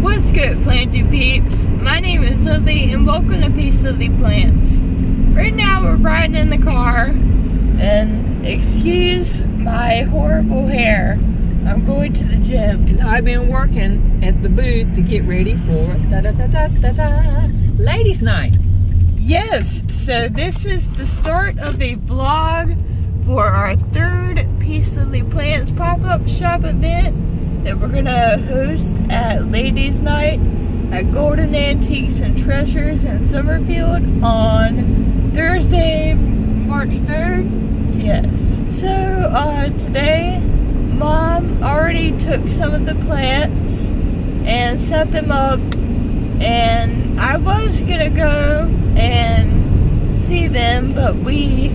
What's good, planting peeps? My name is Lily and welcome to Peace Lily Plants. Right now we're riding in the car and excuse my horrible hair. I'm going to the gym. And I've been working at the booth to get ready for Ladies Night. Yes, so this is the start of a vlog for our third Peace Lily Plants pop-up shop event that we're gonna host at Ladies Night at Golden Antiques and Treasures in Summerfield on Thursday, March 3rd. Yes. So today, Mom already took some of the plants and set them up, and I was gonna go and see them, but we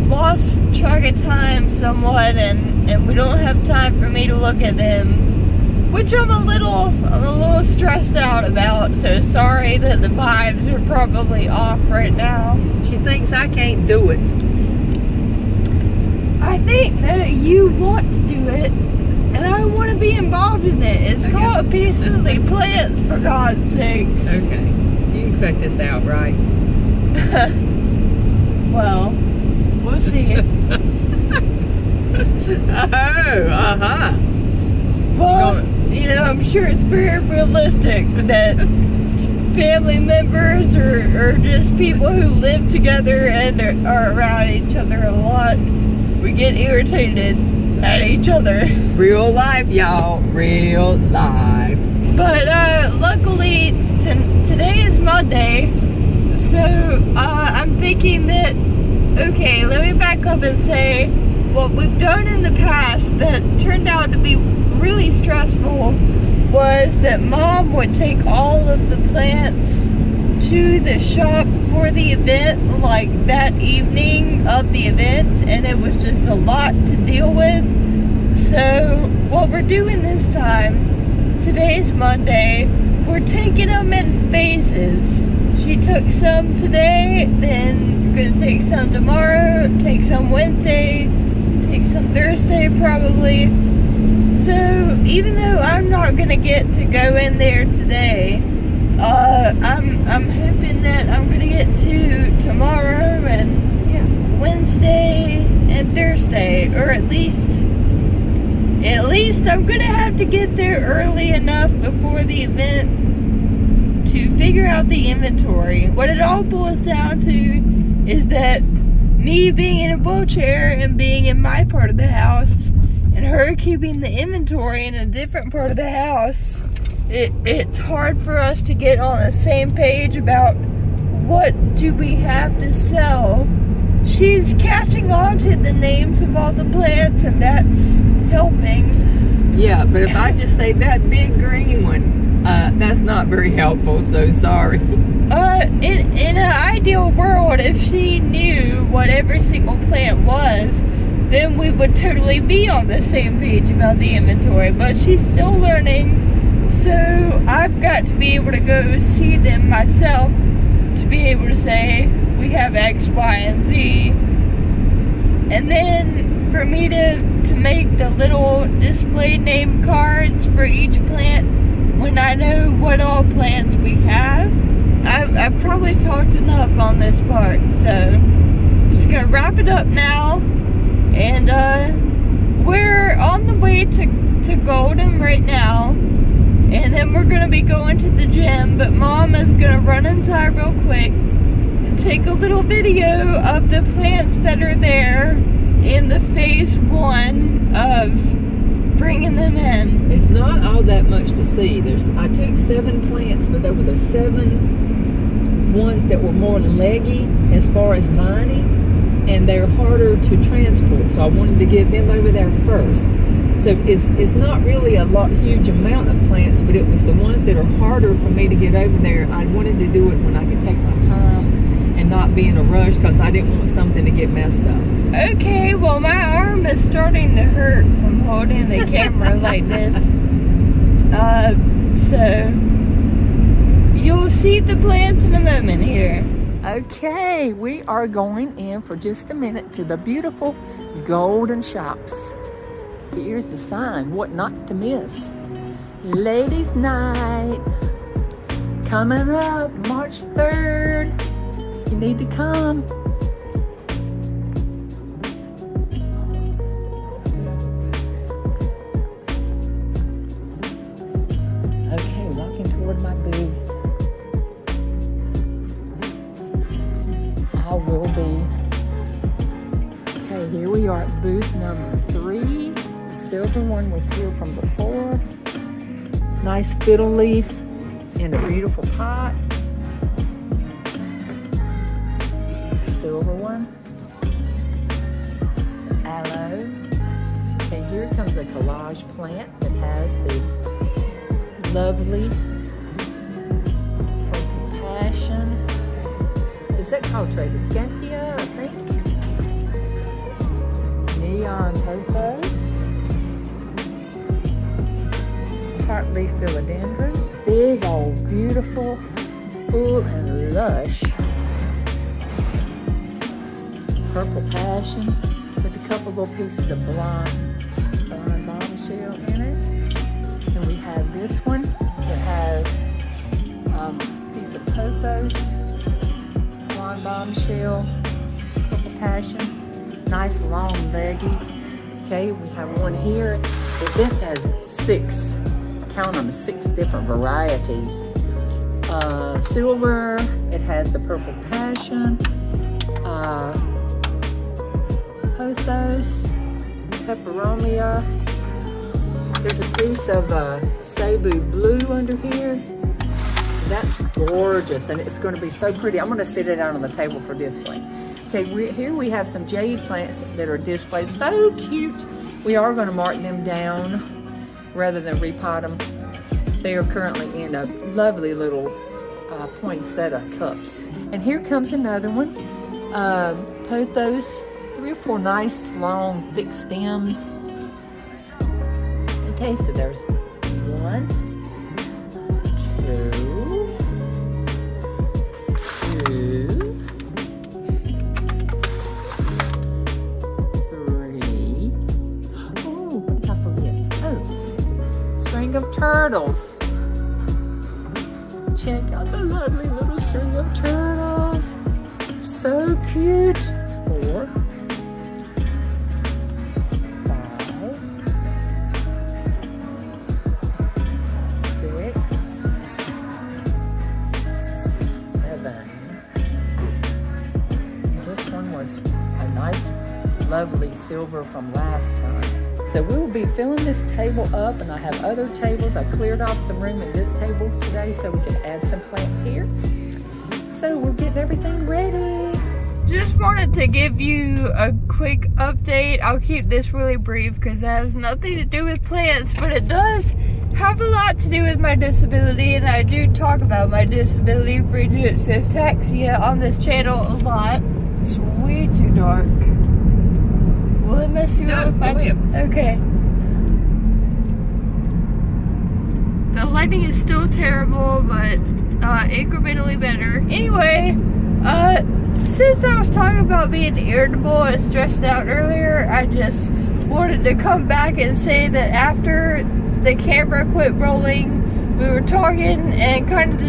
lost track of time somewhat, and we don't have time for me to look at them, which I'm a little stressed out about. So sorry that the vibes are probably off right now. She thinks I can't do it. I think that you want to do it, and I want to be involved in it. It's called Peace Lily Plants, for God's sakes. Okay, you can cut this out, right? Well, we'll see. Well, you know, I'm sure it's very realistic that family members or just people who live together and are around each other a lot, we get irritated at each other. Real life, y'all. Real life. But luckily, today is Monday, so I'm thinking that, okay, let me back up and say what we've done in the past that turned out to be really stressful was that Mom would take all of the plants to the shop for the event, like that evening of the event, and it was just a lot to deal with. So what we're doing this time, today's Monday, we're taking them in phases. She took some today, then we're gonna take some tomorrow, take some Wednesday, take some Thursday probably. So even though I'm not gonna get to go in there today, I'm hoping that I'm gonna get to tomorrow and Wednesday and Thursday, or at least I'm gonna have to get there early enough before the event to figure out the inventory. What it all boils down to is that me being in a wheelchair and being in my part of the house, and her keeping the inventory in a different part of the house, it's hard for us to get on the same page about what do we have to sell. She's catching on to the names of all the plants, and that's helping. Yeah, but if I just say that big green one, that's not very helpful, so sorry. In an ideal world, if she knew what every single plant was, then we would totally be on the same page about the inventory, but she's still learning, so I've got to be able to go see them myself to be able to say we have X, Y, and Z, and then for me to make the little display name cards for each plant when I know what all plants we have. I've probably talked enough on this part, so I'm just gonna wrap it up now. And we're on the way to Golden right now, and then we're gonna be going to the gym, but Mom is gonna run inside real quick and take a little video of the plants that are there in the phase 1 of bringing them in. It's not all that much to see. I took 7 plants, but there were the 7 ones that were more leggy as far as vining, and they're harder to transport, so I wanted to get them over there first. So it's not really a huge amount of plants, but it was the ones that are harder for me to get over there. I wanted to do it when I could take my time and not be in a rush, because I didn't want something to get messed up. Okay, well my arm is starting to hurt from holding the camera like this. So you'll see the plants in a moment here. Okay, we are going in for just a minute to the beautiful Golden Shops. Here's the sign, what not to miss. Ladies' night coming up March 3rd. You need to come. Okay, walking toward my booth. I will be. Okay, here we are at booth number 3. The silver one was here from before. Nice fiddle leaf in a beautiful pot. Silver one. Aloe. Okay, here comes a collage plant that has the lovely purple passion. Is that called Tradescantia, I think? Neon pothos. Tart leaf philodendron. Big old beautiful, full and lush purple passion with a couple little pieces of blonde bombshell in it. And we have this one that has a piece of pothos, blonde bombshell, purple passion, nice long leggy. Okay, we have one here. But this has 6, count them, 6 different varieties. Silver, it has the purple passion, pothos, peperomia. There's a piece of Cebu blue under here. That's gorgeous, and it's going to be so pretty. I'm going to sit it out on the table for display. Okay, here we have some jade plants that are displayed. So cute. We are going to mark them down rather than repot them. They are currently in a lovely little poinsettia cups. And here comes another one. Pothos, 3 or 4 nice, long, thick stems. Okay, so there's 1, 2, 3, oh, what did I forget? Oh, string of turtles. Check out the lovely little string of turtles. So cute. 4, 5, 6, 7. This one was a nice, lovely silver from last time. So we will be filling this table up, and I have other tables. I cleared off some room in this table today so we can add some plants here. So we're getting everything ready. Just wanted to give you a quick update. I'll keep this really brief because it has nothing to do with plants, but it does have a lot to do with my disability, and I do talk about my disability, Friedreich's ataxia, on this channel a lot. It's way too dark. Will it mess you up if I do? Okay. The lighting is still terrible, but incrementally better. Anyway, since I was talking about being irritable and stressed out earlier, I just wanted to come back and say that after the camera quit rolling, we were talking and kind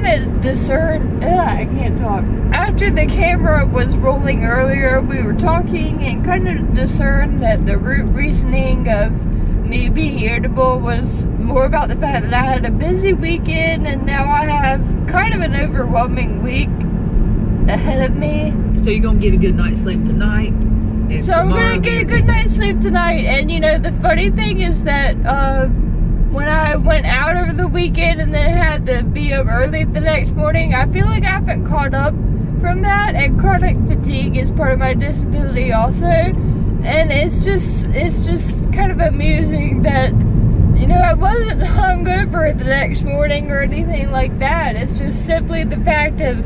of discerned. I can't talk. After the camera was rolling earlier, we were talking and kind of discerned that the root reasoning of me being irritable was more about the fact that I had a busy weekend, and now I have kind of an overwhelming week ahead of me. So you're gonna get a good night's sleep tonight? So I'm gonna get a good night's sleep tonight. And you know, the funny thing is that when I went out over the weekend and then had to be up early the next morning, I feel like I haven't caught up from that, and chronic fatigue is part of my disability also. And it's just kind of amusing that, you know, I wasn't hungover the next morning or anything like that. It's just simply the fact of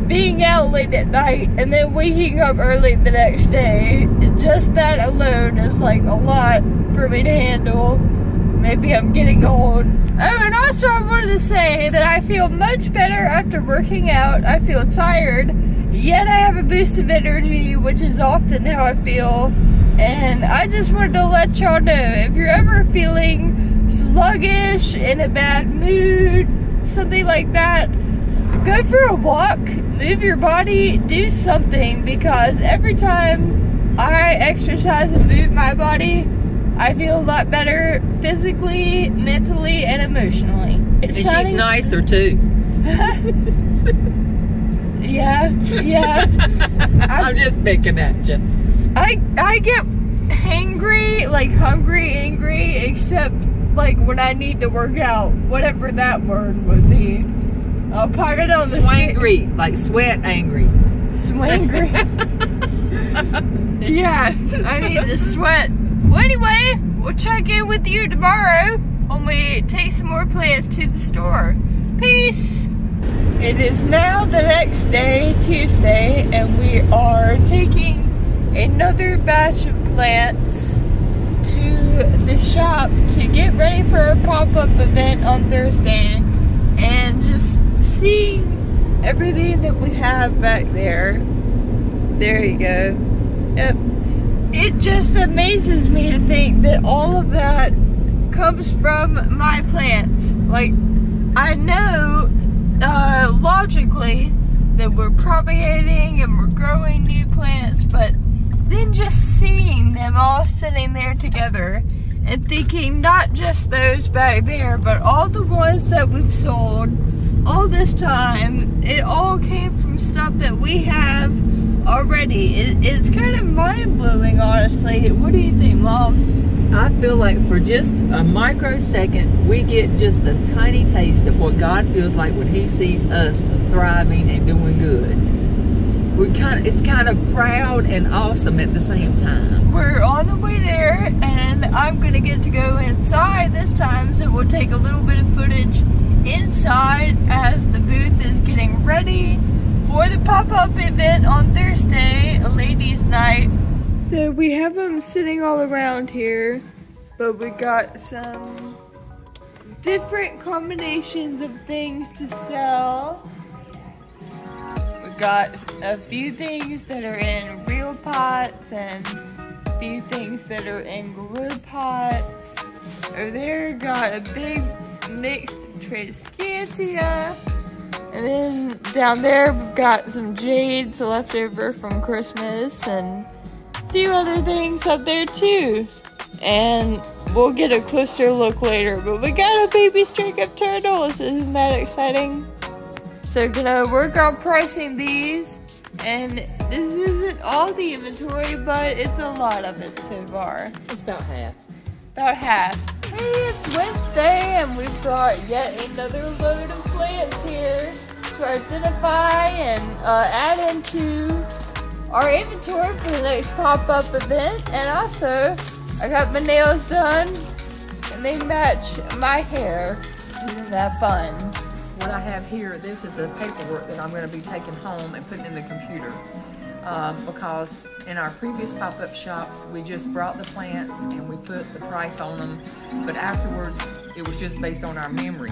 being out late at night and then waking up early the next day. Just that alone is like a lot for me to handle. Maybe I'm getting old. Oh, and also I wanted to say that I feel much better after working out. I feel tired, yet I have a boost of energy, which is often how I feel. And I just wanted to let y'all know, if you're ever feeling sluggish, in a bad mood, something like that, go for a walk, move your body, do something, because every time I exercise and move my body, I feel a lot better physically, mentally, and emotionally. And she's nicer too. Yeah. I'm just picking at you. I get hangry, like hungry, angry, except like when I need to work out, whatever that word would be. I'll pop it on the Swangry, like sweat angry. Swangry. Yeah, I need to sweat. Well, anyway, we'll check in with you tomorrow when we take some more plants to the store. Peace. It is now the next day, Tuesday, and we are taking another batch of plants to the shop to get ready for a pop-up event on Thursday, and just seeing everything that we have back there. There you go. Yep. It just amazes me to think that all of that comes from my plants. Like, I know logically that we're propagating and we're growing new plants, but then just seeing them all sitting there together and thinking not just those back there, but all the ones that we've sold all this time, it all came from stuff that we have already. It's kind of mind-blowing, honestly. What do you think, Mom? I feel like for just a microsecond, we get just a tiny taste of what God feels like when He sees us thriving and doing good. It's kind of proud and awesome at the same time. We're on the way there, and I'm gonna get to go inside this time, so we'll take a little bit of footage inside as the booth is getting ready for the pop-up event on Thursday, a ladies' night. So we have them sitting all around here, but we got some different combinations of things to sell. We got a few things that are in real pots and a few things that are in grow pots. Over there, got a big mixed Tradescantia. And then down there, we've got some jades left over from Christmas and a few other things up there too. And we'll get a closer look later, but we got a baby strike-up turtles. Isn't that exciting? So gonna work on pricing these, and this isn't all the inventory, but it's a lot of it so far. It's about half. About half. Hey, it's Wednesday, and we've got yet another load of plants here to identify and add into our inventory for the next pop-up event. And also, I got my nails done, and they match my hair. Isn't that fun? What I have here, this is a paperwork that I'm going to be taking home and putting in the computer. Because in our previous pop-up shops, we just brought the plants and we put the price on them, but afterwards it was just based on our memory.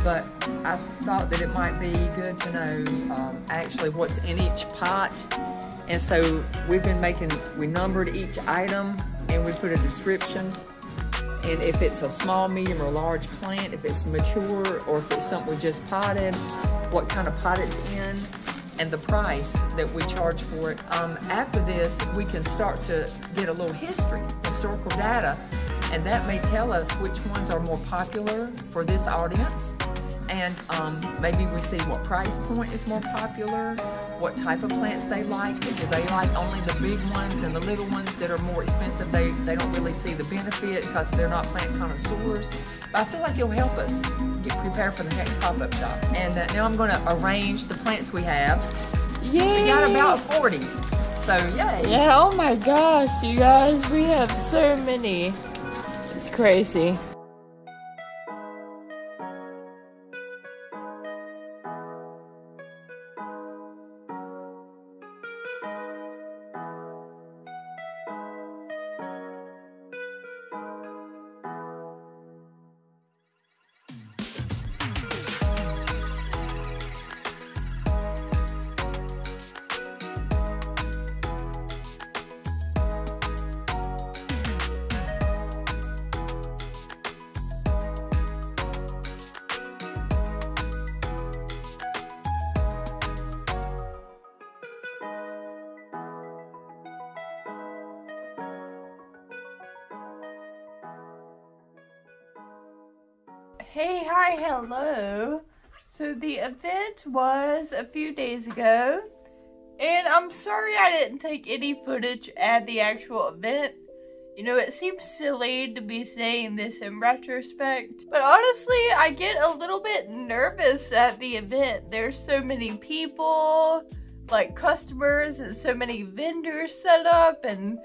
But I thought that it might be good to know actually what's in each pot. And so we numbered each item and we put a description. And if it's a small, medium, or large plant, if it's mature, or if it's something we just potted, what kind of pot it's in, and the price that we charge for it. After this, we can start to get a little historical data, and that may tell us which ones are more popular for this audience. And maybe we see what price point is more popular, what type of plants they like. Do they like only the big ones, and the little ones that are more expensive, they don't really see the benefit because they're not plant connoisseurs. But I feel like it'll help us get prepared for the next pop-up shop. And now I'm going to arrange the plants we have. Yay! We got about 40, so yay! Yeah, oh my gosh, you guys, we have so many. It's crazy. Hey, hi, hello. So the event was a few days ago, and I'm sorry I didn't take any footage at the actual event. You know, it seems silly to be saying this in retrospect, but honestly, I get a little bit nervous at the event. There's so many people, like customers, and so many vendors set up, and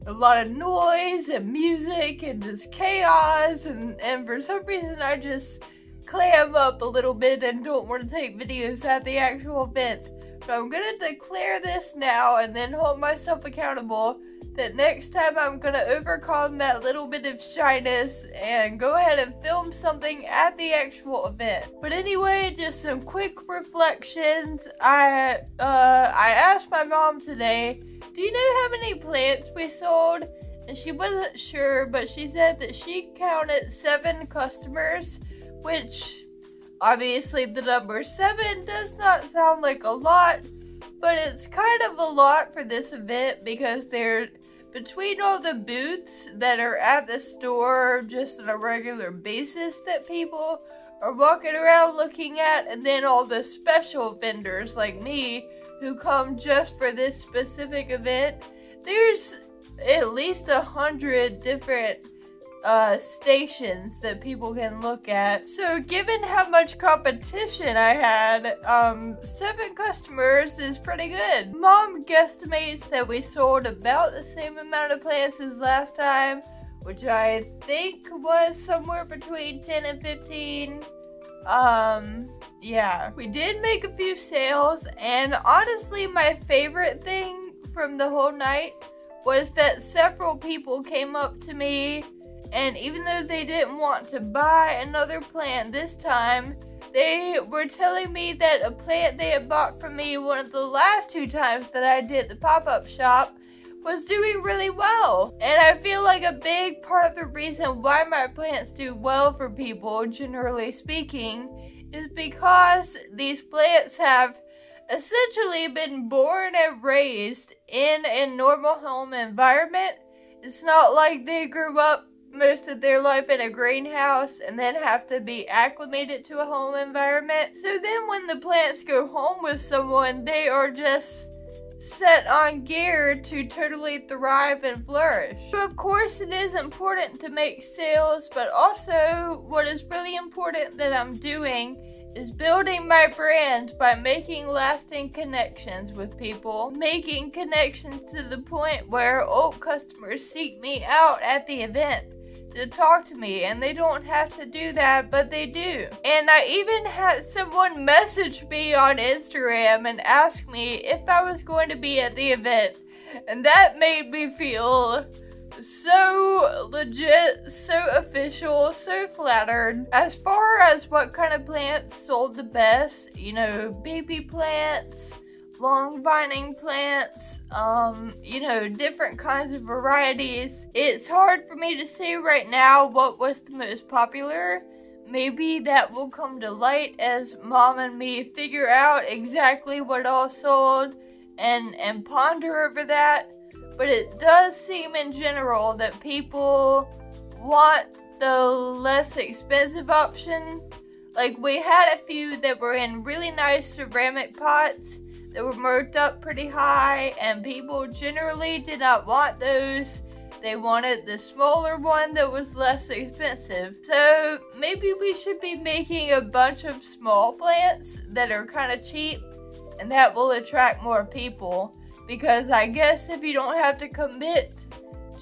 a lot of noise and music and just chaos, and for some reason I just clam up a little bit and don't want to take videos at the actual event. So I'm gonna declare this now and then hold myself accountable that next time I'm gonna overcome that little bit of shyness and go ahead and film something at the actual event. But anyway, just some quick reflections. I asked my mom today, do you know how many plants we sold? And she wasn't sure, but she said that she counted 7 customers, which obviously the number 7 does not sound like a lot, but it's kind of a lot for this event because they're between all the booths that are at the store just on a regular basis that people are walking around looking at, and then all the special vendors like me who come just for this specific event. There's at least 100 different stations that people can look at. So given how much competition I had, 7 customers is pretty good. Mom guesstimates that we sold about the same amount of plants as last time, which I think was somewhere between 10 and 15. Yeah, we did make a few sales, and honestly my favorite thing from the whole night was that several people came up to me, and even though they didn't want to buy another plant this time, they were telling me that a plant they had bought from me one of the last 2 times that I did the pop-up shop was doing really well. And I feel like a big part of the reason why my plants do well for people, generally speaking, is because these plants have essentially been born and raised in a normal home environment. It's not like they grew up most of their life in a greenhouse and then have to be acclimated to a home environment. So then when the plants go home with someone, they are just set on gear to totally thrive and flourish. So of course it is important to make sales, but also what is really important that I'm doing is building my brand by making lasting connections with people, making connections to the point where old customers seek me out at the event to talk to me, and they don't have to do that, but they do. And I even had someone message me on Instagram and ask me if I was going to be at the event, and that made me feel so legit, so official, so flattered. As far as what kind of plants sold the best, you know, baby plants, long vining plants, you know, different kinds of varieties. It's hard for me to say right now what was the most popular. Maybe that will come to light as Mom and me figure out exactly what all sold and ponder over that. But it does seem in general that people want the less expensive option. Like, we had a few that were in really nice ceramic pots that were marked up pretty high, and people generally did not want those. They wanted the smaller one that was less expensive. So maybe we should be making a bunch of small plants that are kind of cheap, and that will attract more people. Because I guess if you don't have to commit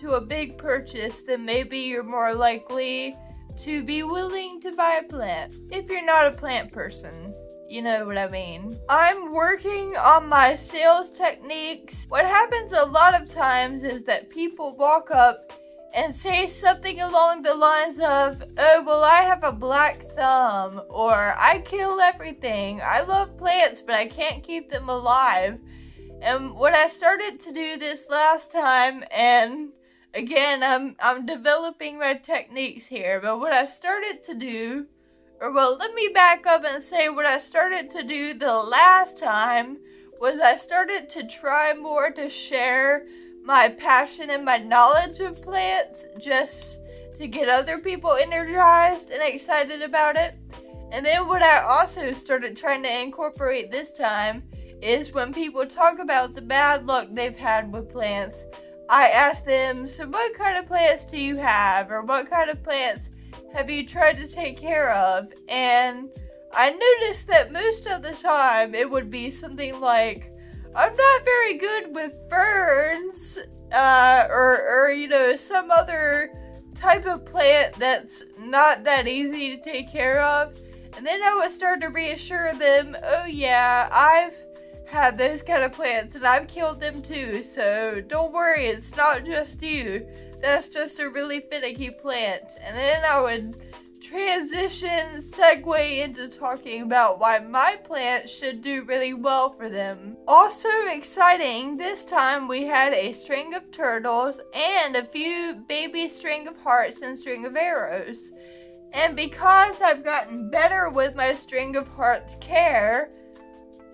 to a big purchase, then maybe you're more likely to be willing to buy a plant. If you're not a plant person, you know what I mean. I'm working on my sales techniques. What happens a lot of times is that people walk up and say something along the lines of, oh, well, I have a black thumb, or I kill everything. I love plants, but I can't keep them alive. And when I started to do this last time, and again, I'm developing my techniques here, but what I started to do, or well, let me back up and say what I started to do the last time was I started to try more to share my passion and my knowledge of plants, just to get other people energized and excited about it. And then what I also started trying to incorporate this time is when people talk about the bad luck they've had with plants, I ask them, so what kind of plants do you have? Or what kind of plants have you tried to take care of? And I noticed that most of the time it would be something like, I'm not very good with ferns, or you know, some other type of plant that's not that easy to take care of. And then I would start to reassure them, oh yeah, I've had those kind of plants and I've killed them too, so don't worry, it's not just you. That's just a really finicky plant. And then I would segue into talking about why my plants should do really well for them. Also exciting, this time we had a string of turtles and a few baby string of hearts and string of arrows. And because I've gotten better with my string of hearts care,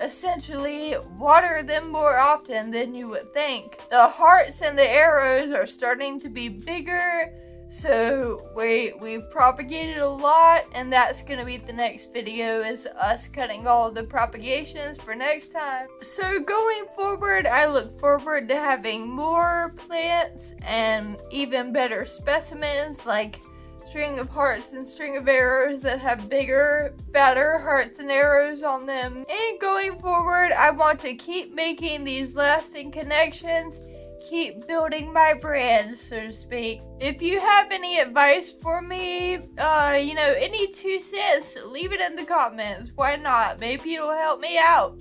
essentially water them more often than you would think. The hearts and the arrows are starting to be bigger, so we've propagated a lot, and that's going to be the next video, is us cutting all the propagations for next time. So going forward, I look forward to having more plants and even better specimens like string of hearts and string of arrows that have bigger, fatter hearts and arrows on them. And going forward, I want to keep making these lasting connections, keep building my brand, so to speak. If you have any advice for me, you know, any 2 cents, leave it in the comments. Why not? Maybe it'll help me out.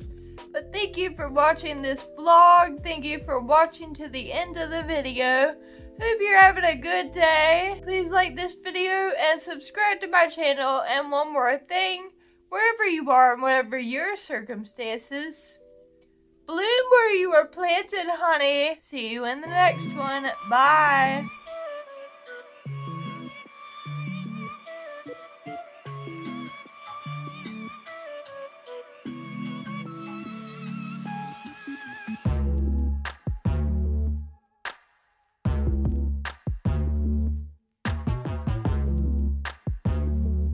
But thank you for watching this vlog. Thank you for watching to the end of the video. Hope you're having a good day. Please like this video and subscribe to my channel. And one more thing, wherever you are and whatever your circumstances, bloom where you are planted, honey. See you in the next one. Bye.